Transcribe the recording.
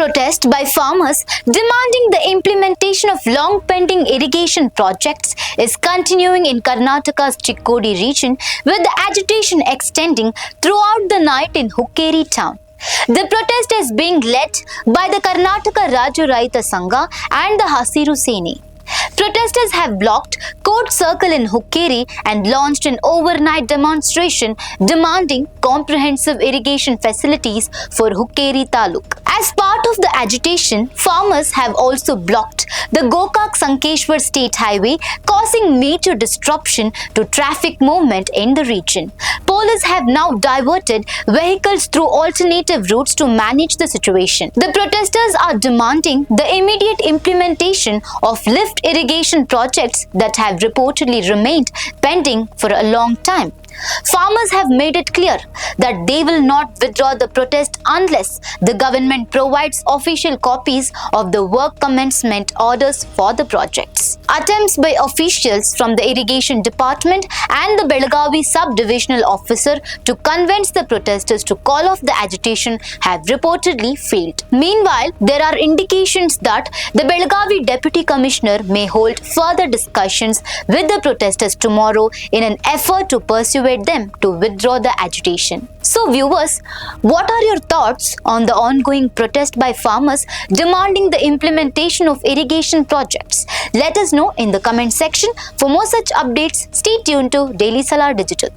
protest by farmers demanding the implementation of long-pending irrigation projects is continuing in Karnataka's Chikkodi region, with the agitation extending throughout the night in Hukkeri town. The protest is being led by the Karnataka Rajya Raitha Sangha and the Hasiru Sene. Protesters have blocked Court Circle in Hukkeri and launched an overnight demonstration demanding comprehensive irrigation facilities for Hukkeri Taluk. As part of the agitation, farmers have also blocked the Gokak Sankeshwar State Highway, causing major disruption to traffic movement in the region. Police have now diverted vehicles through alternative routes to manage the situation. The protesters are demanding the immediate implementation of lift irrigation projects that have reportedly remained pending for a long time. Farmers have made it clear that they will not withdraw the protest unless the government provides official copies of the work commencement orders for the projects. Attempts by officials from the Irrigation Department and the Belagavi sub-divisional officer to convince the protesters to call off the agitation have reportedly failed. Meanwhile, there are indications that the Belagavi Deputy Commissioner may hold further discussions with the protesters tomorrow in an effort to persuade them to withdraw the agitation. So viewers, what are your thoughts on the ongoing protest by farmers demanding the implementation of irrigation projects? Let us know in the comment section. For more such updates, stay tuned to Daily Salar Digital.